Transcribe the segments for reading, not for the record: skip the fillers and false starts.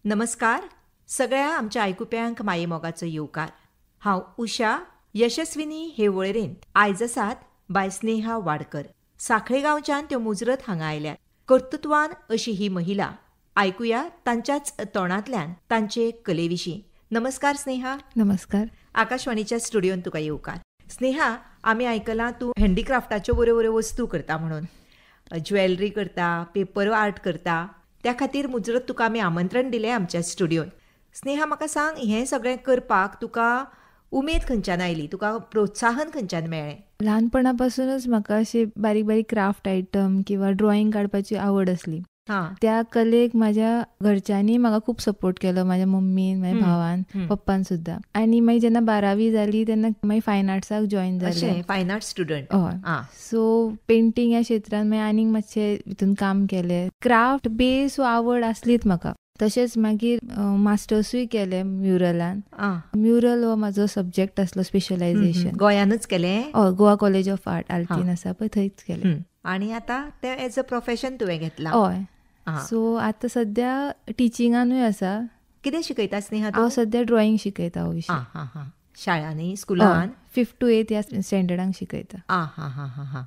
नमस्कार सगळ्या आमच्या आयकुप्यांक माये मोगाचो येवकार. हांव उषा यशस्विनी हे वळेरेंत आयज आसात बाय स्नेहा वाडकर. साखळे गांवच्यान त्यो मुजरत हांगा आयल्यात. कर्तृत्वान अशी ही महिला. आयकुया तांच्याच तोंडांतल्यान तांचे कलेविशीं. नमस्कार स्नेहा. नमस्कार. आकाशवाणीच्या स्टुडियोन तुका येवकार. स्नेहा, आमी आयकलां तूं हँडीक्राफ्टाच्यो बऱ्यो बऱ्यो वस्तू करता म्हणून. ज्वेलरी करता, पेपर आर्ट करता. त्या खातीर मुजरत तुका आमी आमंत्रण दिलें आमच्या स्टुडियोन. स्नेहा, म्हाका सांग, हें सगळें करपाक तुका उमेद खंयच्यान आयली, तुका प्रोत्साहन खंयच्यान मेळ्ळें? ल्हानपणापासूनच म्हाका अशी बारीक बारीक क्राफ्ट आयटम किंवा ड्रॉइंग काडपाची आवड असली. त्या कलेक माझ्या घरच्यांनी म्हाका खूप सपोर्ट केलो, माझ्या मम्मीन, माझ्या भावान, पप्पान सुद्धा. आणि मागीर जेन्ना 12वी जाली तेन्ना मागीर फायन आर्ट्साक जॉईन जालें. फायन आर्ट स्टुडंट. हय. सो पेंटिंग ह्या क्षेत्रांत मागीर आनीक मातशें हितून काम केलें. क्राफ्ट बेस आवड आसलीच म्हाका. तशेंच मागीर मास्टर्सूय केलें म्युरलान. म्युरल हो म्हाजो सब्जेक्ट आसलो, स्पेशलायझेशन. गोंयानूच केलें? हय, गोवा कॉलेज ऑफ आर्ट आल्तीन आसा पळय, थंयच केलें. आनी आतां तें एज अ प्रोफेशन तुवें घेतलां? हय. सो आतां सद्या टिचिंगानूय आसा. कितें शिकयता स्नेहा तूं? हांव सद्या ड्रॉइंग शिकयता. हो विशय शाळांनी, स्कुलान? 5th to 8th ह्या स्टँडर्डांक शिकयता.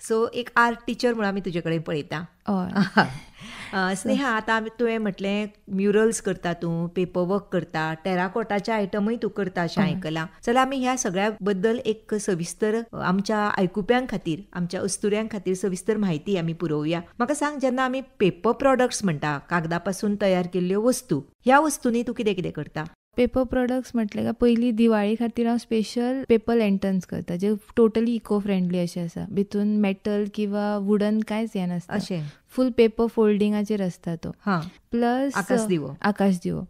सो एक आर्ट टिचर म्हणून आमी तुजे कडेन पळयता. हय. स्नेहा, आतां तुवें म्हटलें म्युरल्स करता तूं, पेपर वर्क करता, टेराकोटाचे आयटमूय तूं करता अशें आयकलां. जाल्यार आमी ह्या सगळ्या बद्दल एक सविस्तर आमच्या आयकुप्यां खातीर, आमच्या अस्तुऱ्यां खातीर सविस्तर म्हायती आमी पुरोवया. म्हाका सांग, जेन्ना आमी पेपर प्रॉडक्ट्स म्हणटा, कागदा पासून तयार केल्ल्यो वस्तू, ह्या वस्तूंनी तूं कितें कितें करता? पेपर प्रॉडक्ट्स म्हटले काय, पयलीं दिवाळी खातीर हांव स्पेशल पेपर लँटर्न्स करता, जे टोटली इको फ्रेंडली अशें आसा. भितून मेटल किंवा वुडन कांयच हें नासता. अशें फूल पेपर फोल्डिंगाचेर आसता तो. प्लस आकाशदिवो.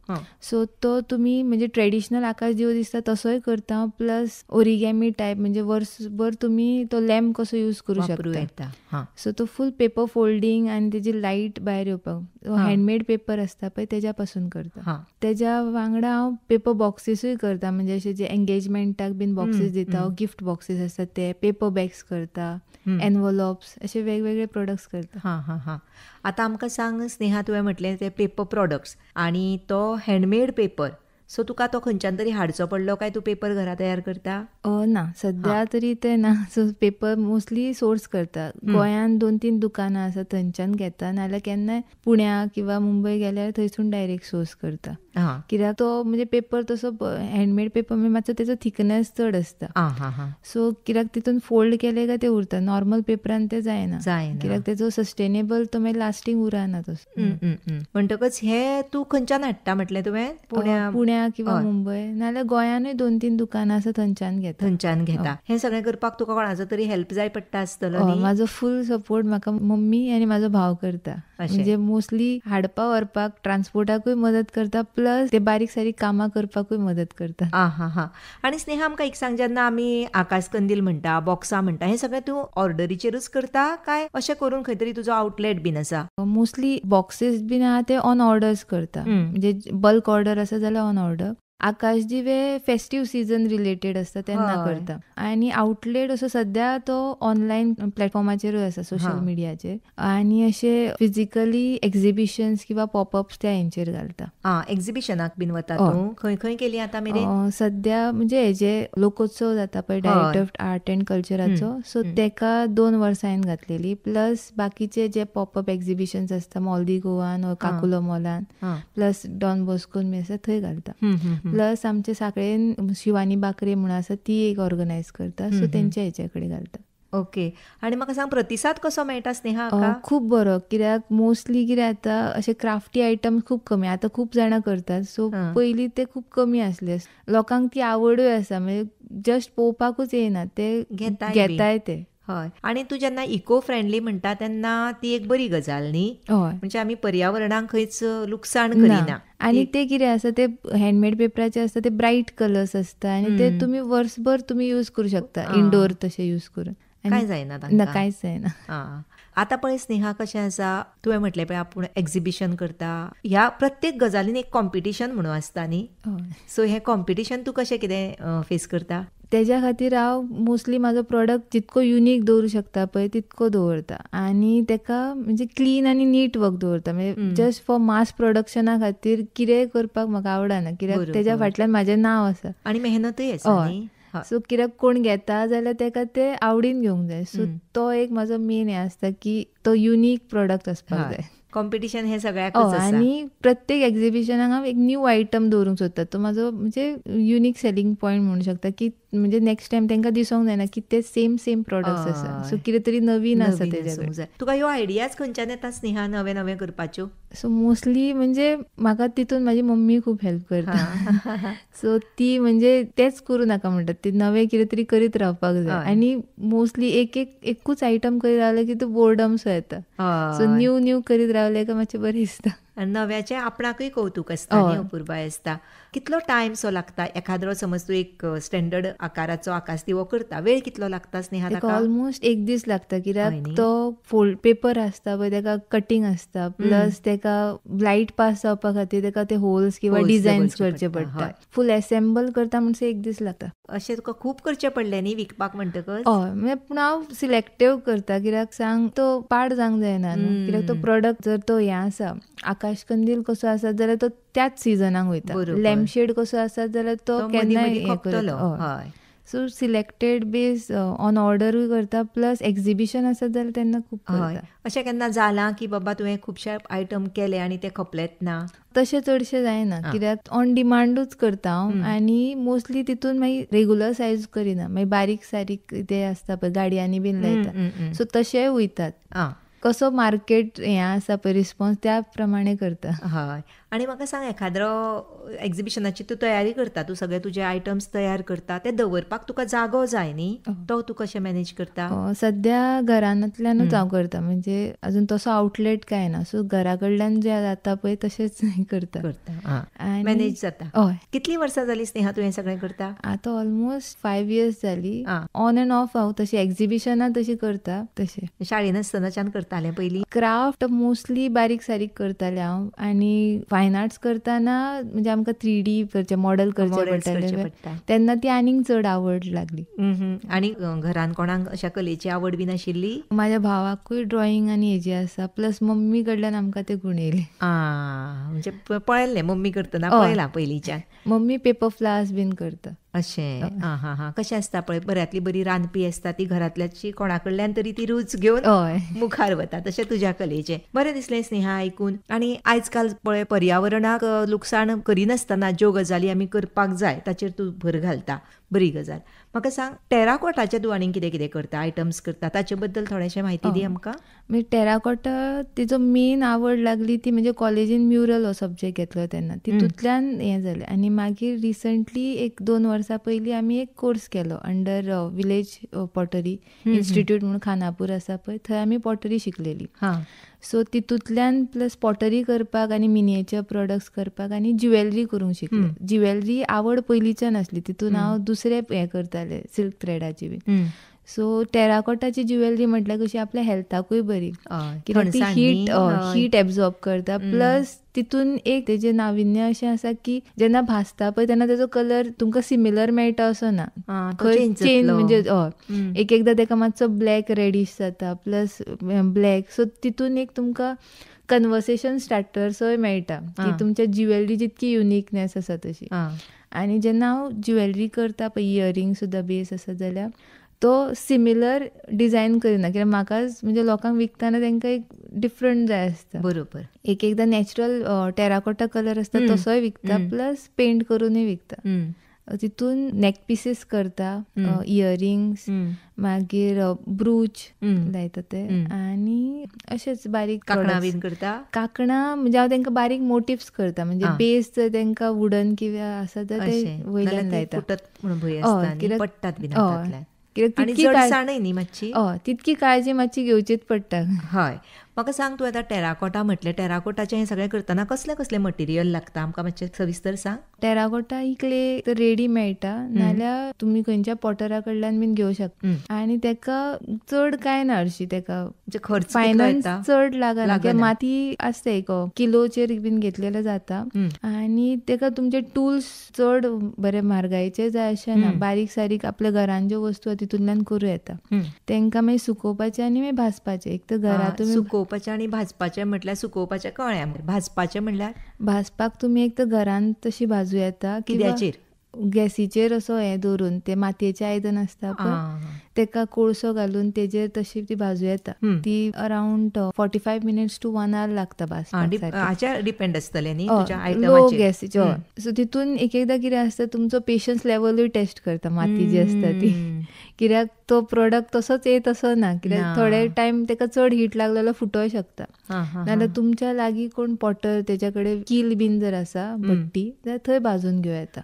सो तो तुमी म्हणजे ट्रेडिशनल आकाशदिवो दिसता तसोय करता, प्लस ओरिगॅमी टायप, म्हणजे वर्सभर तुमी तो लॅम्प कसो यूज करू शकता. सो तो फूल पेपर फोल्डिंग आनी तेजी लायट भायर येवपाक हँडमेड पेपर आसता पळय तेज्या पासून करता. तेज्या वांगडा हांव पेपर बॉक्सिसूय करता, म्हणजे अशे जे एंगेजमेंटाक बीन बॉक्सीस दिता, गिफ्ट बॉक्सीस आसतात ते, पेपर बॅग्स करता, एनवलॉप्स, अशे वेगवेगळे प्रोडक्ट्स करता. आतां आमकां सांग स्नेहा, तुवें म्हटलें ते पेपर प्रॉडक्ट्स आनी तो हँडमेड पेपर. सो तुका तो खंयच्यान तरी हाडचो पडलो काय तूं पेपर घरा तयार करता? ना, सद्या तरी ते ना. सो पेपर मोस्टली सोर्स करता. गोंयान 2-3 दुकानां आसा, थंयच्यान घेता, नाल्यार केन्नाय पुण्या किंवा मुंबय गेल्यार थंयसून डायरेक्ट सोर्स करता. कित्याक तो म्हणजे पेपर तसो हँडमेड पेपर म्हणजे मातसो तेजो थिकनेस चड आसता. सो कित्याक तितून फोल्ड केले काय ते उरता. नॉर्मल पेपरान ते जायना, कित्याक तेजो सस्टेनेबल तो मागीर लास्टींग उरना तसो. म्हणटकच हे तूं खंयच्यान हाडटा म्हटलें तुवें? पुण्या किंवा मुंबय, नाल्यार गोंयानूय 2-3 दुकानां आसा, थंयच्यान घेता. हें सगळें करपाक तुका कोणाचो तरी हेल्प जाय पडटा आसतलो? म्हाजो फूल सपोर्ट म्हाका मम्मी आनी म्हाजो भाव करता. म्हणजे मोस्टली हाडपा व्हरपाक, ट्रान्सपोर्टाकूय मदत करता, प्लस ते बारीक सारीक कामां करपाकूय मदत करता. आनी स्नेहा, आमकां एक सांग, जेन्ना आमी आकाशकंदील म्हणटा, बॉक्सां म्हणटा, हें सगळें तूं ऑर्डरीचेरूच करता काय अशें करून खंय तरी तुजो आउटलेट बीन आसा? मोस्टली बॉक्सीस बीन आहा ते ऑन ऑर्डर्स करता. म्हणजे बल्क ऑर्डर आसा जाल्यार ऑन ऑर्डर. आकाशदिवे फेस्टिव्ह सीझन रिलेटेड आसता तेन्ना करता. आनी आउटलेट असो सद्या तो ऑनलायन प्लॅटफॉर्माचेरूय आसा, सोशल मिडियाचेर. आनी अशे फिजिकली एक्झिबिशन्स किंवा पॉपअप्स त्या हेंचेर घालता. एक्झिबिशनाक बीन वता तूं? खंय खंय केली आतां मेरेन? सद्या म्हणजे हेजे लोकोत्सव जाता पळय, डायरेक्टर ऑफ आर्ट एंड कल्चराचो, सो तेका 2 वर्सां हांवें घातलेली. प्लस बाकीचे जे पॉपअप एक्झिबिशन्स आसता, मॉल दी गोवान, काकुलो मॉलान, प्लस डॉन बॉस्कोन बी आसा, थंय घालता. प्लस आमचे साखळेन शिवानी बाकरे म्हणून आसा, ती एक ऑर्गनायज करता, सो तेंच्या हेच्या कडेन घालता. ओके. आनी म्हाका सांग, प्रतिसाद कसो मेळटा स्नेहा? खूब बरो. कित्याक मोस्टली कितें जाता, अशे क्राफ्टी आयटम्स खूब कमी. आतां खूब जाणां करतात, सो पयलीं ते खूब कमी आसले. लोकांक ती आवडूय आसा, म्हणजे जस्ट पळोवपाकूच येयना, ते घेताय ते. हय. आनी तूं जेन्ना इको फ्रेंडली म्हणटा तेन्ना ती एक बरी गजाल न्ही? म्हणजे आमी पर्यावरणाक खंयच लुकसाण करिना. आनी ते कितें आसा, ते हँडमेड पेपराचे आसता, ते ब्रायट कलर्स आसता, आनी ते तुमी वर्सभर तुमी यूज करू शकता, इंडोर तशें यूज करून. काय जायना, कांयच जायना. आतां पळय स्नेहा, कशें आसा, तुवें म्हटलें पळय आपूण एक्झिबिशन करता, ह्या प्रत्येक गजालीन एक कॉम्पिटिशन म्हणून आसता न्ही? सो हें कॉम्पिटिशन तूं कशें कितें फेस करता? तेज्या खातीर हांव मोस्टली म्हाजो प्रोडक्ट जितको युनीक दवरूं शकता पळय तितको दवरता आनी तेका म्हणजे क्लीन आनी नीट वर्क दवरता. म्हणजे जस्ट फॉर मास प्रोडक्शना खातीर कितेंय करपाक म्हाका आवडना, कित्याक तेज्या फाटल्यान म्हाजें नांव आसा आनी मेहनतूय आसा. सो कित्याक कोण घेता जाल्यार तेका ते आवडीन घेवंक जाय. सो तो एक म्हाजो मेन हें आसता की तो युनीक प्रोडक्ट आसपाक जाय. कॉम्पिटिशन हे सगळ्याकच आसा. आनी प्रत्येक एक्झिबिशनाक हांव एक न्यू आयटम दवरूंक सोदता. तो म्हाजो म्हणजे युनीक सेलिंग पॉयंट म्हणूं शकता की म्हणजे नेक्स्ट टायम तांकां दिसोंक जायना की ते सेम प्रोडक्ट्स आसा. सो कितें तरी नवीन आसा तेज्या. तुका ह्यो आयडियाज खंयच्यान येता स्नेहा नवे नवे करपाच्यो? सो मोस्टली म्हणजे म्हाका तितून म्हाजी मम्मी खूब हेल्प करता. सो ती म्हणजे तेच करूं नाका म्हणटात, ती नवें कितें तरी करीत रावपाक जाय. आनी मोस्टली एकूच आयटम करीत रावले की तो बोर्डम सो येता. सो न्यू करीत रावले का मातशें बरें दिसता. नव्याचें आपणाकूय कौतूक आसता न्ही अपुर्बाय आसता. कितलो टायम सो लागता एखादो समज तूं एक स्टँडर्ड आकाराचो आकाश दिवो करता, वेळ कितलो लागता स्नेहा ताका? ऑलमोस्ट एक दीस लागता, कित्याक तो पेपर आसता पळय तेका कटींग आसता, प्लस तेका लायट पास जावपा खातीर तेका ते होल्स किंवा डिझायन्स करचे पडटा. फूल असेंबल करता म्हणसर एक दीस लागता. अशें तुका खूब करचें पडलें न्ही विकपाक म्हणटकच? म्हणजे पूण हांव सिलेक्टीव करता, कित्याक सांग तो पाड जावंक जायना न्हू. कित्याक तो प्रोडक्ट जर तो हें आसा, आकाश कंदील कसो आसा जाल्यार तो त्याच सिजनाक वयता. लॅम्पशेड कसो आसा जाल्यार तो केन्नाय हें करता. सो सिलेक्टेड बेज ऑन ऑर्डरूय करता, प्लस एक्झिबिशन आसत जाल्यार तेन्ना खूब करता. अशें केन्ना जालां की बाबा तुवें खुबशे आयटम केले आनी ते खपलेत ना? तशें चडशें जायना, कित्याक ऑन डिमांडूच करता हांव. आनी मोस्टली तितून मागीर रेगुलर सायज करिना, मागीर बारीक सारीक ते आसता पळय गाडयांनी बीन लायता, सो तशेंय वयतात. कसो मार्केट हें आसा पळय रिस्पॉन्स त्या प्रमाणे करता. हय. आनी म्हाका सांग, एखादो एक्झिबिशनाची तूं तयारी करता, तूं सगळे तुजे आयटम्स तयार करता, ते दवरपाक तुका जागो जाय न्ही, तो तूं कशें मॅनेज करता? सद्या घरांतल्यानूच हांव करता, म्हणजे अजून तसो आउटलेट काय ना. सो घरा कडल्यान जें जाता पळय तशेंच करता. मॅनेज जाता. हय. कितलीं वर्सां जालीं स्नेहा तूं हें सगळें करता? आतां ऑलमोस्ट 5 years जालीं. ऑन एंड ऑफ हांव तशी एक्झिबिशनां तशी करता. तशें शाळेन आसतनाच्यान करतालें पयलीं? क्राफ्ट मोस्टली बारीक सारीक करतालें हांव. आनी फायन आर्ट्स करतना म्हणजे आमकां 3D करचे मॉडल करचे पडटाले, तेन्ना ती आनीक चड आवड लागली. आनी घरान कोणाक अशा कलेची आवड बीन आशिल्ली? म्हाज्या भावाकूय ड्रॉइंग आनी हेजी आसा, प्लस मम्मी कडल्यान आमकां ते गुण येयले. म्हणजे पळयल्लें मम्मी करतना, पळयलां पयलींच्यान. मम्मी पेपर फ्लावर्स बीन करता. अशें. कशें आसता पळय, बऱ्यांतली बरी रांदपी आसता ती घरांतल्याची कोणा कडल्यान तरी ती रूच घेवन मुखार वता, तशें तुज्या कलेचें. बरें दिसलें स्नेहा आयकून. आनी आयज काल पळय पर्यावरणाक लुकसाण करिनासतना ज्यो गजाली आमी करपाक जाय ताचेर तूं भर घालता, बरी गजाल. म्हाका सांग, टेराकोटाचे तूं आनीक कितें कितें करता, आयटम्स करता, ताचे बद्दल थोडेशें म्हायती दी आमकां. म्हणजे टेराकोटा तिचो मेन आवड लागली ती म्हणजे कॉलेजीन म्युरल हो सब्जेक्ट घेतलो तेन्ना, तितूंतल्यान हें जालें. आनी मागीर रिसंटली 1-2 वर्सां पयलीं आमी एक कोर्स केलो अंडर विलेज पॉटरी इन्स्टिट्यूट म्हणून खानापूर आसा पळय, थंय आमी पॉटरी शिकलेली. सो तितूंतल्यान प्लस पॉटरी करपाक आनी मिनिएचर प्रोडक्ट्स करपाक आनी ज्युवेलरी करूंक शिकलें. ज्युवेलरी आवड पयलींच्यान आसली, तितून हांव दुसरें हें करतालें सिल्क थ्रेडाची बी. सो टेराकोटाची ज्युवेलरी म्हटल्यार कशी आपल्या हेल्थाकूय बरी, कित्याक ती हीट एब्झॉर्ब करता, प्लस तितून एक तेजें नाविन्य अशें आसा की जेन्ना भाजता पळय तेन्ना तेजो कलर तुमकां सिमिलर मेळटा असो ना, खंय चेंज म्हणजे एकदां तेका मातसो ब्लॅक रेडीश जाता, प्लस ब्लॅक. सो तितून एक तुमकां कन्वर्सेशन स्टार्टर्सय मेळटा की तुमच्या ज्युवेलरी जितकी युनिकनेस आसा तशी. आनी जेन्ना हांव ज्युवेलरी करता पळय, इयरिंग सुद्दां बेस आसा जाल्यार तो सिमिलर डिझायन करिना, कित्याक म्हाकाच म्हणजे लोकांक विकताना तांकां एक डिफरंट जाय आसता. बरोबर. एकदां नॅचरल टेराकोटा कलर आसता तसोय विकता, प्लस पेंट करूनय विकता. तितून नेक पीसीस करता, इयरिंग्स, मागीर ब्रूच लायता ते, आनी अशेंच बारीक कांकणां बीन करता. कांकणां म्हणजे हांव तांकां बारीक मोटिव्स करता, म्हणजे बेस जर तांकां वुडन किंवा आसा तर ते वयल्यान लायता. तितकी काळजी मातशी घेवचीच पडटा. हय. म्हाका सांग, तूं आतां टेराकोटा म्हटलें, टेराकोटाचें हें सगळें करतना कसलें कसलें मटेरियल लागता आमकां मातशें सविस्तर सांग. टेराकोटा ही क्ले तर रेडी मेळटा, नाल्यार तुमी खंयच्या पॉटरा कडल्यान बीन घेवं शकता. आनी तेका चड काय ना हरशी, तेका खर्च फायनान्स चड लागना. माती आसता एक किलोचेर बीन घेतलेले जाता. आनी तेका तुमचे टूल्स चड बरे म्हारगायेचे जाय अशें ना. बारीक सारीक आपल्या घरान ज्यो वस्तू तितूंतल्यान करूं येता. तेंका मागीर सुकोवपाचे आनी मागीर भाजपाचे. एक तर घरात सुकोवपाचे आनी भाजपाचे म्हटल्यार, सुकोवपाचे कळ्ळें, भाजपाचे म्हटल्यार भाजपाक तुमी एक तर घरान तशी भाजू येता. कित्याचेर? गॅसीचेर असो हें दवरून, ते मातयेचें आयदन आसता पळय, तेका कोळसो घालून तेजेर तशी ती भाजू येता. ती अराउंड 45 minutes to 1 hour लागता भाजपाक. डिपेंड आसतलें न्ही लो गॅसीचो. सो तितून एक एकदां कितें आसता, तुमचो पेशन्स लेवलूय टेस्ट करता माती जी आसता ती. कित्याक तो प्रोडक्ट तसोच येत असो ना, कित्याक थोडे टायम तेका चड हीट लागलो जाल्यार फुटोय शकता. नाल्यार तुमच्या लागीं कोण पॉटर, तेच्या कडेन कील बीन जर आसा भट्टी, जाल्यार थंय भाजून घेवं येता.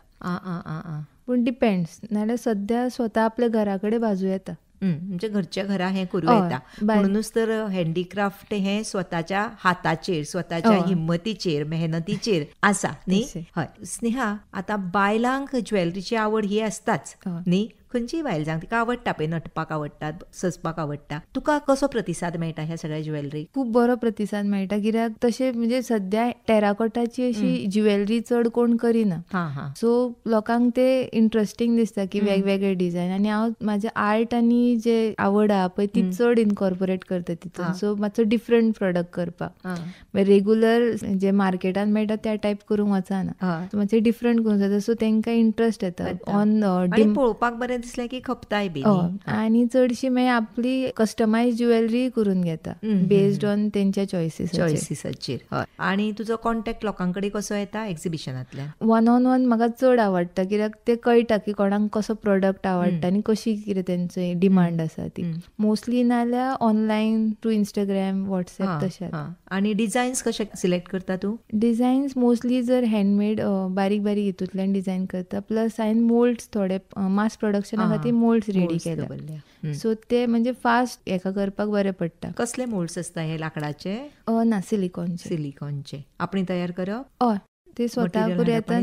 पूण डिपेंड्स. नाल्यार सद्या स्वता आपल्या घरा कडेन भाजू येता. म्हणजे घरच्या घरा हें करूं येता. म्हणूनच तर हँडीक्राफ्ट हें स्वताच्या हाताचेर, स्वताच्या हिम्मतीचेर, मेहनतीचेर आसा न्ही. हय स्नेहा, आतां बायलांक ज्वेलरीची आवड ही आसताच न्ही. खंयचीय बायल जावं, तिका आवडटा पळय, नटपाक आवडटा, सजपाक आवडटा. तुका कसो प्रतिसाद मेळटा ह्या सगळ्या ज्वेलरीक? खूब बरो प्रतिसाद मेळटा. कित्याक तशें म्हणजे सद्या टेराकोटाची अशी ज्वेलरी चड कोण करिना. सो लोकांक ते इंटरेस्टिंग दिसता की वेगवेगळे डिझायन. आनी हांव म्हाजे आर्ट आनी जे आवड आहा पळय ती चड इनकॉर्पोरेट करता तितून. सो मातसो डिफरंट प्रोडक्ट करपाक. रेग्युलर जे मार्केटान मेळटा त्या टायप करूंक वचना. मातशें डिफरंट करूंक जाता. सो तेंकां इंटरेस्ट येता. ऑन पळोवपाक बरें दिसलें की खपताय बी. आनी चडशी मागीर आपली कस्टमाइज ज्वेलरी करून घेता बेस्ड ऑन तेंच्या चॉयसीसाचेर. आनी तुजो कॉन्टॅक्ट लोकां कडेन कसो येता एक्झिबिशनांतल्यान? 1-on-1 म्हाका चड आवडटा. कित्याक ते कळटा की कोणाक कसो प्रोडक्ट आवडटा आनी कशी कितें तेंची डिमांड आसा ती. मोस्टली नाल्यार ऑनलायन थ्रू इंस्टाग्राम, व्हॉट्सएप तशें. आनी डिझायन्स कशे सिलेक्ट करता तूं? डिझायन्स मोस्टली जर हँडमेड बारीक बारीक हितूंतल्यान डिझायन करता. प्लस हांवें मोल्ड्स थोडे मास प्रोडक्शना खातीर मोल्ड्स रेडी केल्या. सो ते म्हणजे फास्ट हेका करपाक बरें पडटा. कसले मोल्ड्स आसता हे लाकडाचे? ना, सिलिकॉनचे. आपणी तयार करप? हय, ते स्वता करूं येता.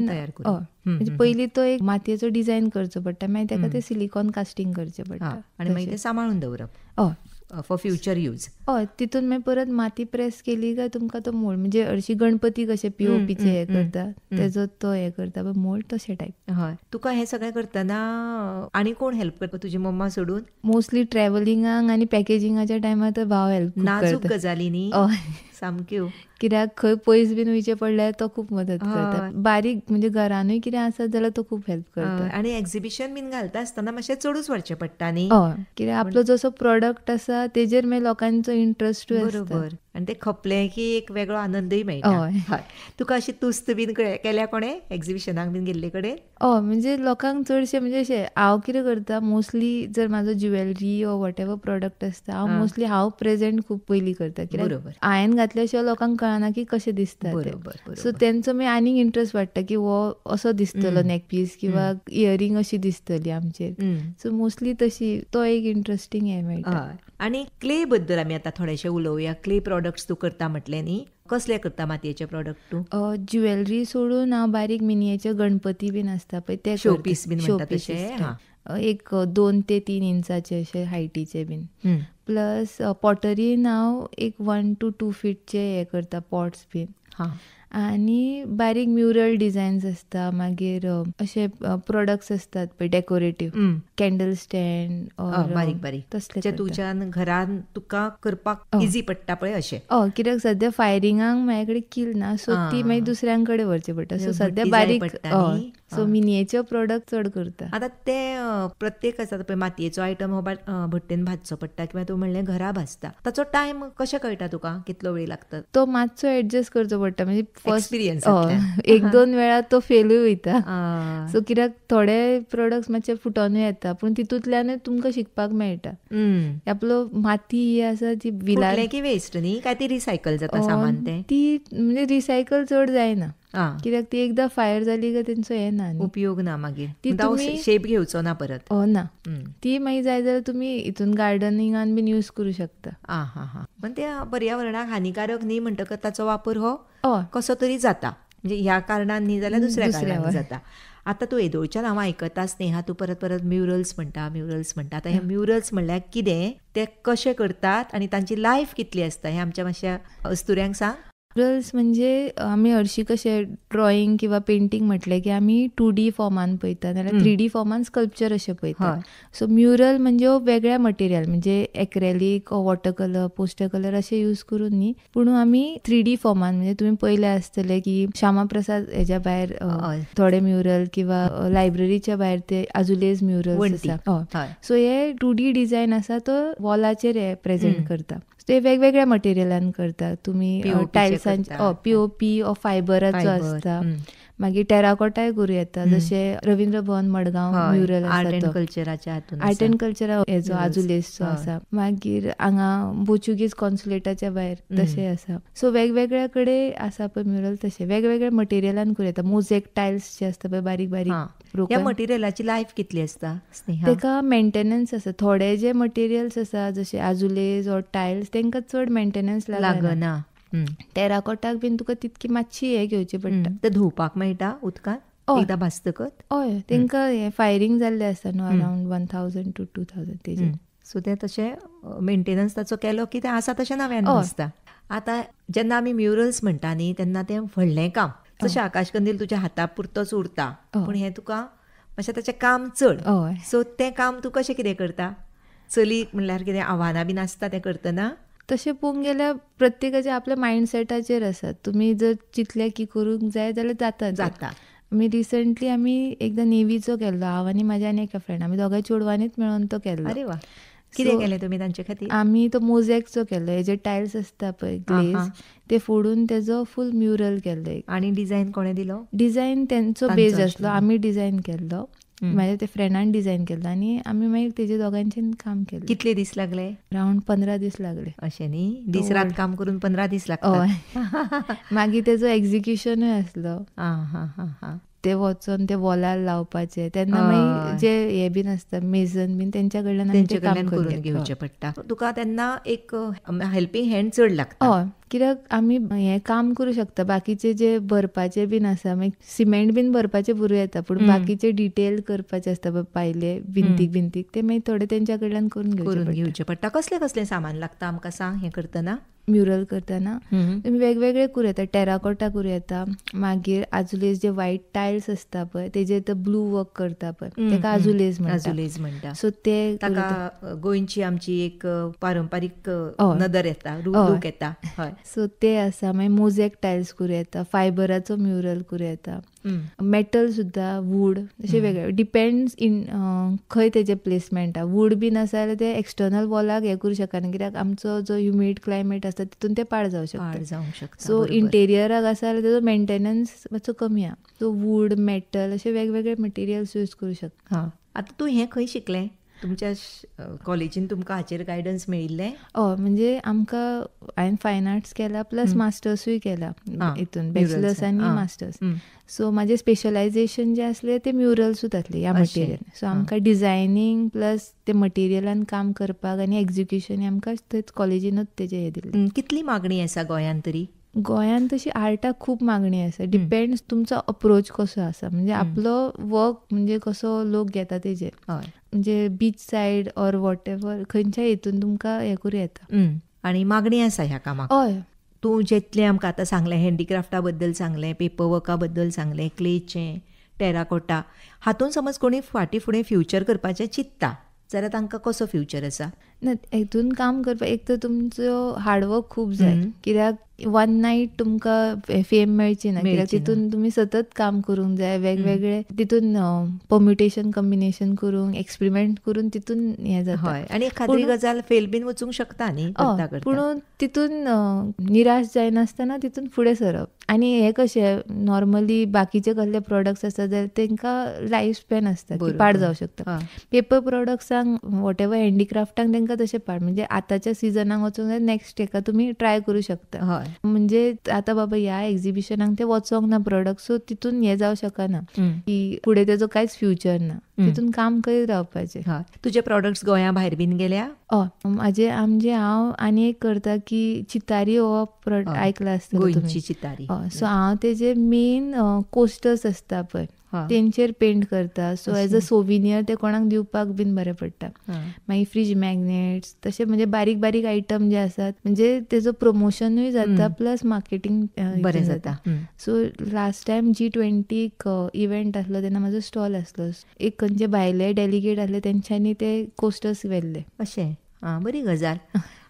म्हणजे पयलीं तो एक मातयेचो डिझायन करचो पडटा, मागीर तेका ते सिलिकॉन कास्टिंग करचें पडटा. आनी मागीर ते सांबाळून दवरप. हय, फॉर फ्युचर यूज. हय, तितून मागीर परत माती प्रेस केली काय तुमकां तो मोल्ड, म्हणजे हरशी गणपती कशे POPचे हे करता तेजो तो हे करता पळय मोल्ड, तशे टायप. हय. तुका हे सगळें करतना आनी कोण हेल्प करता तुजी मम्मा सोडून? मोस्टली ट्रॅव्हलिंगाक आनी पॅकेजिंगाच्या टायमार तर भाव हेल्प करता. नाजूक गजाली न्ही सामक्यो. कित्याक खंय पयस बीन वयचें पडल्यार तो खूब मदत करता. बारीक म्हणजे घरानूय कितें आसत जाल्यार तो खूब हेल्प करता. आनी एक्झिबिशन बीन घालता आसतना मातशें चडूच व्हरचें पडटा न्ही. कित्याक आपलो जसो प्रोडक्ट आसा तेजेर मागीर लोकांचो इंट्रस्ट बरोबर. आनी ते खपलें की एक वेगळो आनंदूय मेळटा. तुका अशी तुस्त बीन केल्या कोणे एक्झिबिशनाक बीन गेल्ले कडेन? म्हणजे लोकांक चडशे म्हणजे अशें हांव कितें करता, मोस्टली जर म्हाजो jewellery or whatever product आसता, हांव प्रेझेंट खूब पयलीं करता. कित्याक हांवें घातल्याशिवाय लोकांक कळना की कशें दिसता ते. सो तेंचो मागीर आनीक इंट्रस्ट वाडटा की हो असो दिसतलो नेकपीस किंवा इयरिंग अशी दिसतली आमचेर. सो मोस्टली तशी तो एक इंट्रस्टिंग हें मेळटा. आनी क्ले बद्दल आमी आतां थोडेशें उलोवया. क्ले प्रोडक्ट्स तूं करता म्हटलें न्ही, कसले करता मातयेचे प्रोडक्ट तूं? ज्वेलरी सोडून हांव बारीक मिनियेचर गणपती बीन आसता पळय ते शोपीस बीन म्हणटा तशे. एक 2 ते 3 इंचाचे अशे हायटीचे बीन. प्लस पॉटरीन हांव एक 1 to 2 फीटचे हे करता, पॉट्स बीन. आनी बारीक म्युरल डिझायन्स आसता. मागीर अशे प्रोडक्ट्स आसतात पळय डेकोरेटीव, कॅन्डल स्टँड बारीक बारीक तसले तुज्यान घरान तुका करपाक इजी पडटा पळय अशें. कित्याक सद्या फायरिंगाक म्हाजे कडेन कील ना, सो ती मागीर दुसऱ्यां कडेन व्हरचें पडटा. सो सद्या बारीक सो मिनियेचर प्रोडक्ट चड करता. आतां ते प्रत्येक आसा पळय मातयेचो आयटम हो भट्टेन भाजचो पडटा किंवा तूं म्हणलें घरा भाजता, ताचो टायम कशें कळटा तुका, कितलो वेळ लागता? तो मातसो एडजस्ट करचो पडटा. म्हणजे फर्स्ट 1-2 वेळा तो फेलूय वयता. सो कित्याक थोडे प्रोडक्ट्स मातशे फुटोनूय येता करता, पूण तितूंतल्यानूच तुमकां शिकपाक मेळटा. आपलो माती ही आसा ती विलार की वेस्ट न्ही काय ती रिसायकल जाता सामान तें? ती म्हणजे रिसायकल चड जायना, कित्याक ती एकदां फायर जाली काय तेंचो हें ना, उपयोग ना, मागीर ती तुमी शेप घेवचो ना परत. ना, ती मागीर जाय जाल्यार तुमी हितून गार्डनिंगान बीन यूज करूं शकता. पण ते पर्यावरणाक हानिकारक न्ही म्हणटकच ताचो वापर हो कसो तरी जाता, म्हणजे ह्या कारणान न्ही जाल्यार दुसऱ्या कारणान जाता. आता तू येदोळच्यान हांव आयकता स्नेहा, तू परत परत म्युरल्स म्हणटा. आता हे म्युरल्स म्हणल्यार कितें, ते कशे करतात आनी तांची लायफ कितली आसता, हे आमच्या मातशा अस्तुऱ्यांक सांग. म्युरल्स म्हणजे आमी हरशीं कशें ड्रॉइंग किंवा पेंटींग म्हटलें की आमी 2D फॉर्मान पळयता, नाल्यार 3D फॉर्मान स्कल्पचर अशें पळयता. सो म्युरल म्हणजे वेगळ्या मटेरियल, म्हणजे acrylic, water colour, poster colour अशें यूज करून न्ही, पूण आमी 3D फॉर्मान, म्हणजे तुमी पयले आसतले की श्यामा प्रसाद हेच्या भायर थोडे म्युरल किंवा लायब्ररीच्या भायर ते आजुलेज म्युरल्स आसा. सो हे 2D डिझायन आसा तो वॉलाचेर हे प्रेझेंट करता. ते वेगवेगळ्या मटेरियलान करता. तुम्ही टायल्सांचे POP फायबराचो आसता, मागीर टेराकोटाय करूं येता, जशें रवींद्र भवन मडगांव म्युरल आसा, आर्ट अँड कल्चर हेचो आजुलेजचो आसा. मागीर हांगा पोर्चुगीज कॉन्सुलेटाच्या भायर तशें आसा. सो वेगवेगळ्या कडेन आसा पळय म्युरल, तशें वेगवेगळ्या मटेरियलान करूं येता. मोझेक टायल्स जे आसता पळय बारीक बारीक, ह्या मटेरियलाची लायफ कितली आसता स्नेहा? तेका मेंटेनन्स आसा. थोडे जे मटेरियल्स आसा जशे आजुलेज ऑर टायल्स, तेंकां चड मेंटेनन्स लागना. टेराकोटाक बीन तुका तितकी मातशी हे घेवची पडटा. ते धुवपाक मेळटा उदकांत एकदा भाजतकच? हय, तेंकां हे फायरींग जाल्ले आसता न्हू, अरावंड 1000 to 2000 तेजे. सो ते तशें मेंटेनन्स ताचो केलो की तें आसा तशें नव्यान आसता. आतां जेन्ना आमी म्युरल्स म्हणटा न्ही, तेन्ना तें व्हडलें काम, जशें आकाशकंदील तुज्या हाता पुरतोच उरता, पूण हें तुका मातशें ताचें काम चड. सो तें काम तूं कशें कितें करता? चलीक म्हणल्यार कितें आव्हानां बीन आसता तें करतना? तशें पळोवंक गेल्यार प्रत्येकाच्या आपल्या मायंडसेटाचेर आसा. तुमी जर चिंतले की करूंक जाय जाल्यार जाता. रिसंटली आमी एकदां नेवीचो केल्लो, हांव आनी म्हाज्या आनी एका फ्रेंड, आमी दोगांय चेडवांनीच मेळून तो केल्लो. अरे वा, कितें केलें तुमी तांचे खातीर? आमी तो मोझेकचो केल्लो, हे जे टायल्स आसता पळय ग्लेज, ते फोडून तेजो फूल म्युरल केल्लो. आनी डिझायन कोणें दिलो? डिझायन तेंचो बेज आसलो, आमी डिझायन केल्लो, म्हाज्या ते फ्रेंडान डिझायन केल्लो, आनी आमी मागीर तेजे दोगांचेन काम केलें. कितले दीस लागले? अरावंड 15 दीस लागले. अशें न्ही, दीस रात काम करून 15 दीस लागतात. मागीर तेजो एक्झिक्युशनूय आसलो. ते वचोन ते वॉलार लावपाचे, तेन्ना मागीर जे हे बीन आसता मेझन बीन तेंच्या कडल्यान करून घेवचें पडटा. तुका तेन्ना एक हेल्पिंग हँड चड लागता. हय, कित्याक आमी हें काम करूं शकता. बाकीचे जे भरपाचे बीन आसा, मागीर सिमेंट बीन भरपाचे पुरो येता, पूण बाकीचे डिटेल करपाचे आसता पळय पायले भिंतीक, ते मागीर थोडे तेंच्या कडल्यान करून घेवचे पडटा. कसलें कसलें सामान लागता आमकां सांग हें करतना? म्युरल करतना तुमी वेगवेगळे करूं येता. टेराकोटा करूं येता, मागीर आजुलेज जे व्हायट टायल्स आसता पळय तेजे ते ब्लू वर्क करता पळय, तेका आजुलेज म्हणटा. सो ते ताका गोंयची आमची एक पारंपारीक नदर येता, लूक येता. सो ते आसा. मागीर मोझेक टायल्स करूं येता, फायबराचो म्युरल करूं येता, मेटल सुद्दां, वूड, अशें वेगळे डिपेंड्स इन खंय तेजे प्लेसमेंट. वूड बीन आसा जाल्यार ते एक्सटर्नल वॉलाक हे करूं शकना, कित्याक आमचो जो ह्युमिड क्लायमेट आसता तितून ते पाड जावंक शकता. सो इंटेरियराक आसा जाल्यार तेजो मेंटेनन्स मातसो कमी आहा. सो वूड, मेटल अशे वेगवेगळे मटेरियल्स यूज करूं शकता. आतां तूं हें खंय शिकलें? तुमच्या कॉलेजीन तुमकां हाचेर गायडन्स मेळिल्लें? म्हणजे आमकां हांवें फायन आर्ट्स केला प्लस मास्टर्सूय केला हितून, बॅचलर्स आनी मास्टर्स. सो म्हाजें स्पेशलायझेशन जें आसलें तें म्युरल्सूच आसलें ह्या मटेरियल. सो आमकां डिझायनींग प्लस ते मटेरियलान काम करपाक आनी एक्झिक्युशन आमकां थंयच कॉलेजीनूच तेजें हें दिलें. कितली मागणी आसा गोंयांत तरी? गोंयांत तशी आर्टाक खूब मागणी आसा. डिपेंड्स तुमचो अप्रोच कसो आसा, म्हणजे आपलो वर्क म्हणजे कसो लोक घेता तेजेर. म्हणजे beach side or what ever खंयच्या हितून तुमकां हें करूं येता. आनी मागणी आसा ह्या कामाक? हय. तूं जितलें आमकां आतां सांगलें, हँडीक्राफ्टा बद्दल सांगलें, पेपर वर्का बद्दल सांगलें, क्लेचें, टेराकोटा, हातूंत समज कोणी फाटीं फुडें फ्युचर करपाचें चिंतता जाल्यार तांकां कसो फ्युचर आसा? हितून काम करपाक एक तर तुमचो हार्डवर्क खूब जाय, कित्याक वन नाईट तुमका फेम मेळची ना, कित्याक तितून तुम्ही सतत काम करूंक जाय, वेगवेगळे तितून परम्युटेशन कॉम्बिनेशन करूंक, एक्सपेरिमेंट करून तितून हे जाता. आणि एखादी गजाल फेल बीन वचूंक शकता न्ही, पूण तितून निराश जायनासतना तितून फुडें सरप. आणि हे कशें नॉर्मली बाकीचे कसले प्रोडक्ट्स आसता जाल्यार तेंकां लायफ स्पॅन आसता, की पाड जावं शकता. पेपर प्रोडक्ट्सांक वॉट एवर हँडीक्राफ्टांक तेंकां तशें पाड, म्हणजे आतांच्या सिजनाक वचूंक जाय, नेक्स्ट हेका तुमी ट्राय करूं शकता. म्हणजे आतां बाबा ह्या एक्झिबिशनाक ते वचोंक ना प्रोडक्ट, सो तितून हे जावं शकना की फुडें तेजो कांयच फ्युचर ना, तितून काम करीत रावपाचें. तुजे प्रोडक्ट्स गोंया भायर बीन गेल्या? हांव आनी एक करता की चितारी हो प्रोडक्ट आयकला आसता गोंयची चितारी. सो हांव तेजे मेन कोस्टर्स आसता पळय तेंचेर पेंट करता. सो एज अ सोविनियर ते कोणाक दिवपाक बीन बरें पडटा. मागीर फ्रीज मॅग्नेट्स तशें म्हणजे बारीक बारीक आयटम जे आसात, म्हणजे तेजो प्रमोशनूय जाता प्लस मार्केटींग बरें जाता. So last time G20 event आसलो तेन्ना म्हाजो स्टॉल आसलो. एक खंयचे भायले डेलिगेट आसले तेंच्यांनी ते कोस्टर्स व्हेल्ले. अशें बरी गजाल.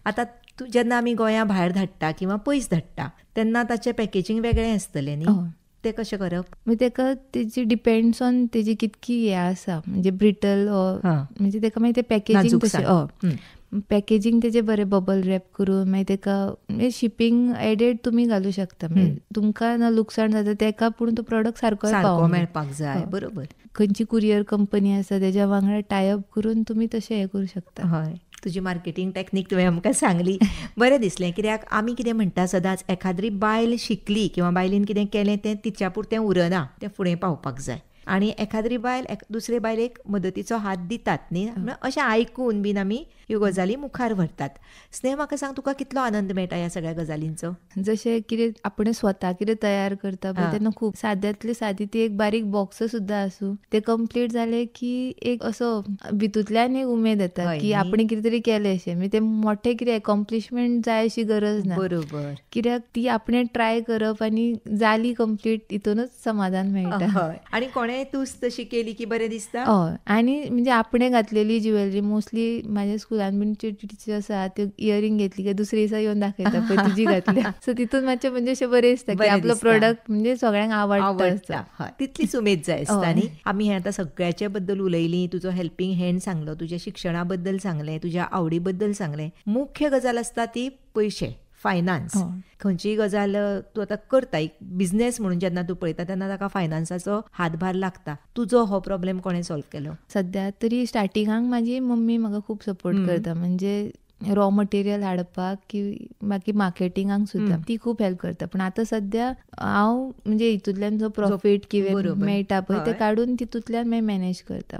आतां तूं जेन्ना आमी गोंया भायर धाडटा किंवा पयस धाडटा तेन्ना ताचें पॅकेजींग वेगळें आसतलें न्ही, ते कशें करप? म्हणजे तेका तेजी डिपेंड्स ऑन तेजी कितकी हे आसा, म्हणजे ब्रिटल म्हणजे तेका मागीर ते पॅकेजींग तशें पॅकेजींग तेजे बरें बबल रॅप करून मागीर तेका म्हणजे शिपींग एडेड तुमी घालूं शकता. म्हणजे तुमकां ना लुकसाण जाता तेका, पूण तो प्रोडक्ट सारको मेळपाक जाय. बरोबर. खंयची कुरियर कंपनी आसा तेज्या वांगडा टायअप करून तुमी तशें हें करूं शकता. तुजी मार्केटींग टॅक्नीक तुवें आमकां सांगली, बरें दिसलें. कित्याक आमी कितें म्हणटा सदांच, एखादी बायल शिकली किंवा बायलेन कितें केलें तें तिच्या पुरतें उरना, तें फुडें पावपाक जाय. आणि एखादी बायल दुसरे बायलेक मदतीचो हात दितात न्ही, अशें आयकून बीन आमी ह्यो गजाली मुखार व्हरतात. स्नेह, म्हाका सांग, तुका कितलो आनंद मेळटा ह्या सगळ्या गजालींचो? जशें कितें आपण स्वता कितें तयार करता पळय तेन्ना खूब साद्यांतली सादी ती एक बारीक बॉक्स सुद्दां आसूं, ते कंप्लीट जाले की एक असो भितूंतल्यान एक उमेद येता की आपण कितें तरी केलें अशें. म्हणजे ते मोठे कितें अकॉम्प्लिशमेंट जाय अशी गरज ना. बरोबर. कित्याक ती आपणें ट्राय करप आनी जाली कंप्लीट, हितूनच समाधान मेळटा. आनी कोणें तूच तशी केली की बरें दिसता. आनी म्हणजे आपणें घातलेली ज्वेलरी मोस्टली म्हाज्या स्कुलान बीन टिचर्स आसा त्यो इयरिंग घेतली की दुसरे दिसा येवन दाखयता पळय तुजी घातल्या. सो तितून मातशें म्हणजे अशें बरें दिसता की आपलो प्रोडक्ट म्हणजे सगळ्यांक आवडटा. तितलीच उमेद जाय आसता न्ही. आमी हें आतां सगळ्याच्या बद्दल उलयलीं, तुजो हेल्पींग हँड सांगलो, तुज्या शिक्षणा बद्दल सांगलें, तुज्या आवडी बद्दल सांगलें. मुख्य गजाल आसता ती पयशे, फायनान्स. खंयचीय गजाल तूं आतां करता, एक बिझनेस म्हणून जेन्ना तूं पळयता तेन्ना ताका फायनान्साचो हातभार लागता. तुजो हो प्रॉब्लेम कोणें सॉल्व केलो? सद्या तरी स्टार्टिंगाक म्हाजी मम्मी म्हाका खूब सपोर्ट करता. म्हणजे रॉ मटेरियल हाडपाक की बाकी मार्केटिंगाक सुद्दां ती खूब हेल्प करता. पण आतां सद्या हांव म्हणजे हितूंतल्यान जो प्रॉफीट कितें मेळटा पळय ते काडून तितूंतल्यान मागीर मॅनेज करता.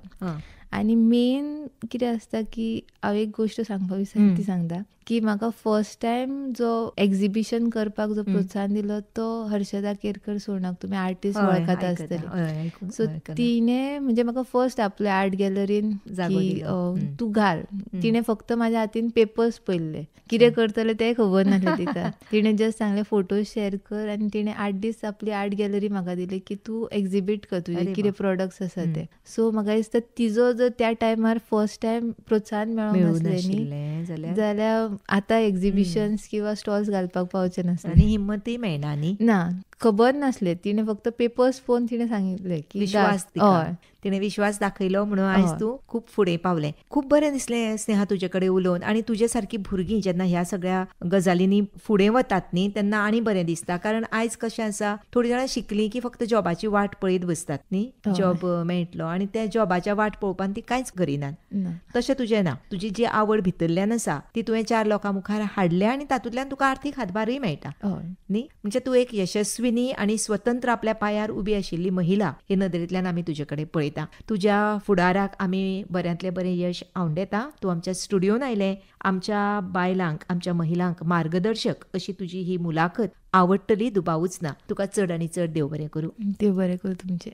आनी मेन कितें आसता की हांव एक गोश्ट सांगपाक विसरलें ती सांगता की म्हाका फर्स्ट टायम जो एक्झिबिशन करपाक जो प्रोत्साहन दिलो तो हर्षदा केरकर सोनाक, तुमी आर्टिस्ट वळखता आसतली. सो तिने म्हणजे म्हाका फर्स्ट आपल्या आर्ट गॅलरीन की तूं घाल. तिणें फक्त म्हाज्या हातीन पेपर्स पळयल्ले, कितें करतले तें खबर नासलें तिका. तिणें जस्ट सांगलें फोटोज शेअर कर, आनी तिणें 8 दीस आपली आर्ट गॅलरी म्हाका दिली की तूं एक्झिबीट कर तुजे कितें प्रोडक्ट्स आसा ते. सो म्हाका दिसता तिजो जर त्या टायमार फर्स्ट टायम प्रोत्साहन मेळोंक नासलें न्ही जाल्यार आतां एक्झिबिशन्स किंवा स्टॉल्स घालपाक पावचे नासले. आनी हिम्मतूय मेळना न्ही. ना, खबर नासलें. तिणें फक्त पेपर्स पळोवन तिणें सांगितलें की विश्वास. तिणें विश्वास दाखयलो म्हणून आयज तूं खूब फुडें पावलें. खूब बरें दिसलें स्नेहा तुजे कडेन उलोवन. आनी तुजे सारकी भुरगीं जेन्ना ह्या सगळ्या गजालींनी फुडें वतात न्ही तेन्ना आनी बरें दिसता. कारण आयज कशें आसा, थोडीं जाणां शिकलीं की फक्त जॉबाची वाट पळयत बसतात न्ही, जॉब मेळटलो आनी त्या जॉबाच्या वाट पळोवपान ती कांयच करिनात. तशें तुजें ना. तुजी जी आवड भितरल्यान आसा ती तुवें 4 लोकां मुखार हाडल्या आनी तातूंतल्यान तुका आर्थीक हातभारूय मेळटा न्ही. म्हणजे तूं एक यशस्विनी आनी स्वतंत्र आपल्या पांयार उबी आशिल्ली महिला हे नदरेंतल्यान आमी तुजे कडेन पळयता. तुज्या फुडाराक आमी बऱ्यांतलें बरें यश आवंडेता. तूं आमच्या स्टुडियोन आयलें. आमच्या बायलांक, आमच्या महिलांक मार्गदर्शक अशी तुजी ही मुलाखत आवडटली, दुबावूच ना. तुका चड आनी चड देव बरें करूं. देव बरें करूं तुमचें.